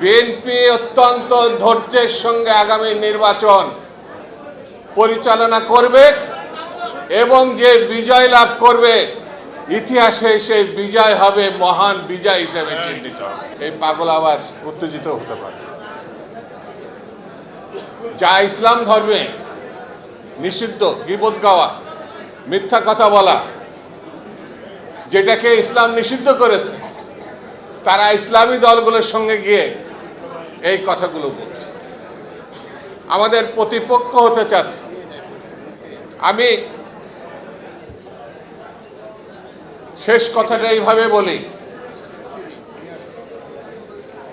BNP অত্যন্ত ধৈর্যের সঙ্গে আগামী নির্বাচন পরিচালনা করবে এবং যে বিজয় লাভ করবে ইতিহাসে সেই বিজয় হবে মহান বিজয় হিসেবে চিহ্নিত। এই পাগল আবার উত্তেজিত হতে পারে। যা ইসলাম ধর্মে নিষিদ্ধ, গীবত গাওয়া, মিথ্যা কথা বলা, যেটাকে ইসলাম নিষিদ্ধ করেছে, তারা ইসলামী দলগুলোর সঙ্গে গিয়ে এই কথাগুলো বলছে, আমাদের প্রতিপক্ষ হতে চাচ্ছে। আমি শেষ কথাটা এইভাবে বলি,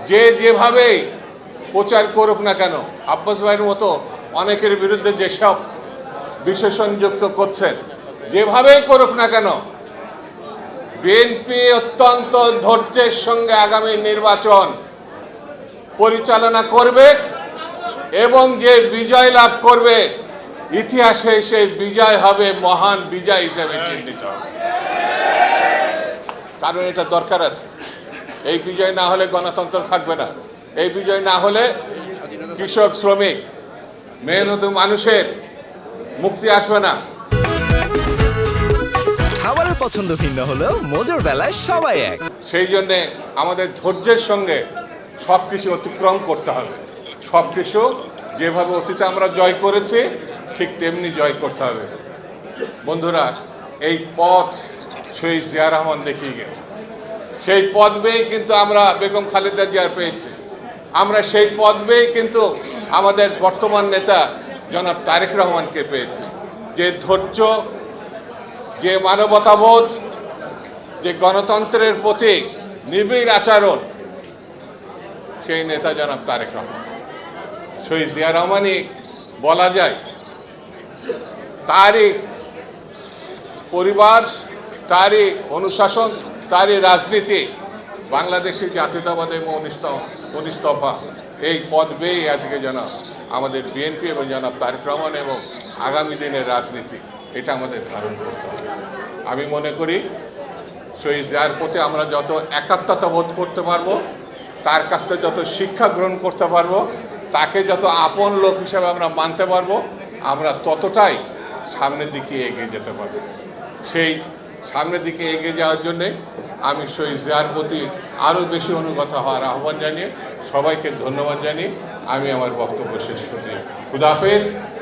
যে যেভাবেই প্রচার করুক না কেন, আব্বাস ভাইয়ের মতো অনেকের বিরুদ্ধে যেসব বিশেষণ যুক্ত করছেন, যেভাবেই করুক না কেন, বিএনপি অত্যন্ত ধৈর্যের সঙ্গে আগামী নির্বাচন পরিচালনা করবে এবং যে বিজয় লাভ করবে ইতিহাসে সেই বিজয় হবে মহান বিজয় হিসেবে চিহ্নিত হবে। কারণ এটা দরকার আছে। এই বিজয় না হলে গণতন্ত্র থাকবে না। এই বিজয় না হলে কৃষক, শ্রমিক, মেহনতী মানুষের মুক্তি আসবে না। খাবারের পছন্দ ভিন্ন হলেও মজার বেলায় সবাই এক। সেই জন্যে আমাদের ধৈর্যের সঙ্গে সব কিছু অতিক্রম করতে হবে। সব কিছু যেভাবে অতীতে আমরা জয় করেছি ঠিক তেমনি জয় করতে হবে। বন্ধুরা, এই পথ শহীদ জিয়া রহমান দেখিয়ে গেছে। সেই পথ বেয়ে কিন্তু আমরা বেগম খালেদা জিয়ার পেয়েছি। আমরা সেই পথ বেয়ে কিন্তু আমাদের বর্তমান নেতা জনাব তারেক রহমানকে পেয়েছি। যে ধৈর্য, যে মানবতাবোধ, যে গণতন্ত্রের প্রতি নিবিড় আচরণ, সেই নেতা জনাব তারেক রহমান। শহীদ জিয়া রহমানই বলা যায়, তারই পরিবার, তারই অনুশাসন, তারই রাজনীতি বাংলাদেশের জাতীয়তাবাদী এবং 19 দফা এই পথ বেয়ে আজকে যেন আমাদের বিএনপি এবং জনাব তারেক রহমান এবং আগামী দিনের রাজনীতি এটা আমাদের ধারণ করতে হবে। আমি মনে করি শহীদ জিয়ার প্রতি আমরা যত একাত্মতা বোধ করতে পারবো, তার কাছ থেকে যত শিক্ষা গ্রহণ করতে পারবো, তাকে যত আপন লোক হিসাবে আমরা মানতে পারবো, আমরা ততটাই সামনের দিকে এগিয়ে যেতে পারবো। সেই সামনের দিকে এগিয়ে যাওয়ার জন্যে আমি শহীদ জিয়ার প্রতি আরও বেশি অনুগত হওয়ার আহ্বান জানিয়ে সবাইকে ধন্যবাদ জানিয়ে আমি আমার বক্তব্য শেষ করছি। খুদা হাফেজ।